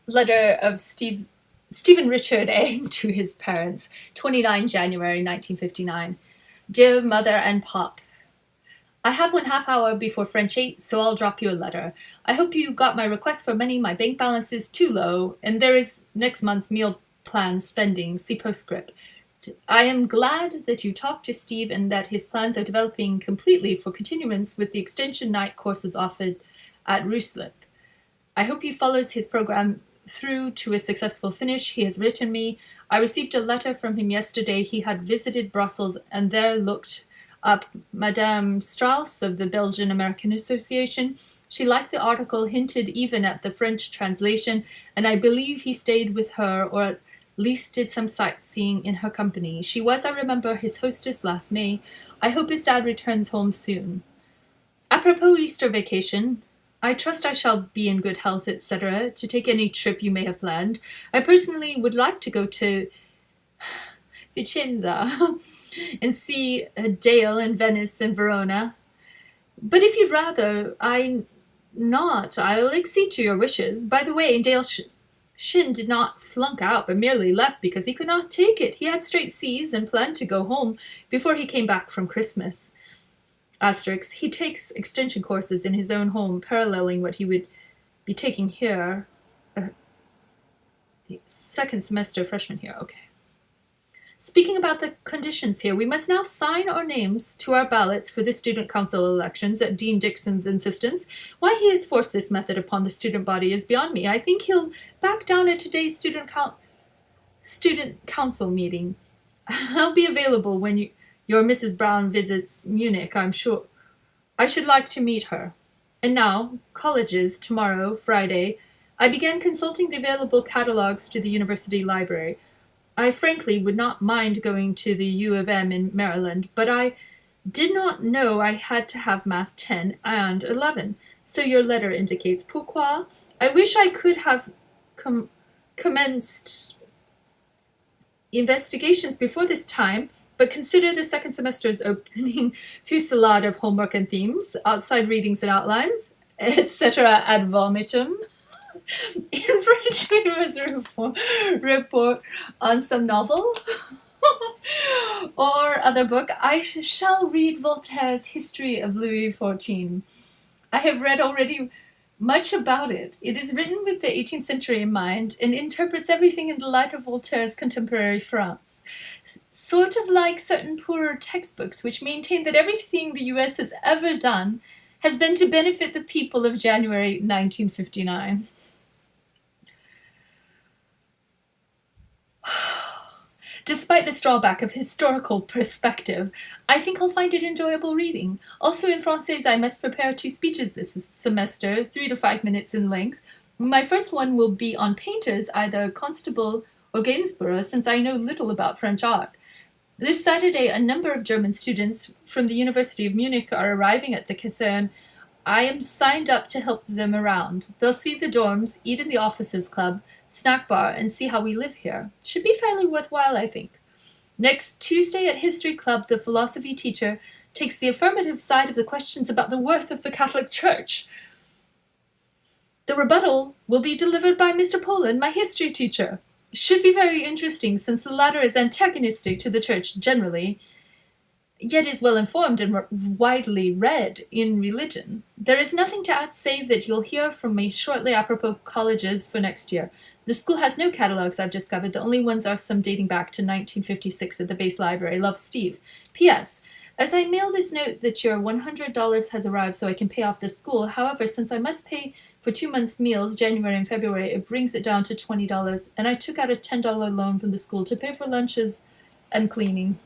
Letter of Stephen Richard Eng to his parents, 29 January 1959. Dear Mother and Pop, I have 1/2 hour before French 8, so I'll drop you a letter. I hope you got my request for money. My bank balance is too low, and there is next month's meal plan spending. See postscript. I am glad that you talked to Steve and that his plans are developing completely for continuance with the extension night courses offered at Ruislip. I hope he follows his program through to a successful finish. He has written me. I received a letter from him yesterday. He had visited Brussels and there looked up Madame Strauss of the Belgian American Association. She liked the article, hinted even at the French translation, and I believe he stayed with her or at least did some sightseeing in her company. She was, I remember, his hostess last May. I hope his dad returns home soon. Apropos Easter vacation, I trust I shall be in good health, etc., to take any trip you may have planned. I personally would like to go to Vicenza and see Dale and Venice and Verona. But if you'd rather I'll accede to your wishes. By the way, Dale Shin did not flunk out, but merely left because he could not take it. He had straight C's and planned to go home before he came back from Christmas. Asterisk, he takes extension courses in his own home, paralleling what he would be taking here. Second semester freshman here, okay. Speaking about the conditions here, we must now sign our names to our ballots for the student council elections at Dean Dixon's insistence. Why he has forced this method upon the student body is beyond me. I think he'll back down at today's student council meeting. I'll be available when your Mrs. Brown visits Munich, I'm sure. I should like to meet her. And now, colleges, tomorrow, Friday. I began consulting the available catalogues to the university library. I frankly would not mind going to the U of M in Maryland, but I did not know I had to have Math 10 and 11. So your letter indicates. Pourquoi? I wish I could have commenced investigations before this time, but consider the second semester's opening fusillade of homework and themes, outside readings and outlines, etc. ad vomitum. In French, we must report on some novel or other book. I shall read Voltaire's History of Louis XIV. I have read already much about it. It is written with the 18th century in mind and interprets everything in the light of Voltaire's contemporary France. Sort of like certain poorer textbooks which maintain that everything the US has ever done has been to benefit the people of January 1959. Despite this drawback of historical perspective, I think I'll find it enjoyable reading. Also in Français, I must prepare 2 speeches this semester, 3 to 5 minutes in length. My first one will be on painters, either Constable or Gainsborough, since I know little about French art. This Saturday, a number of German students from the University of Munich are arriving at the Kaserne. I am signed up to help them around. They'll see the dorms, eat in the officers' club, snack bar, and see how we live here. Should be fairly worthwhile, I think. Next Tuesday at History Club, the philosophy teacher takes the affirmative side of the questions about the worth of the Catholic Church. The rebuttal will be delivered by Mr. Poland, my history teacher. Should be very interesting since the latter is antagonistic to the Church generally, yet is well informed and widely read in religion. There is nothing to add save that you'll hear from me shortly apropos colleges for next year. The school has no catalogues, I've discovered. The only ones are some dating back to 1956 at the base library. Love, Steve. P.S. As I mail this note that your $100 has arrived so I can pay off the school. However, since I must pay for 2 months' meals, January and February, it brings it down to $20, and I took out a $10 loan from the school to pay for lunches and cleaning.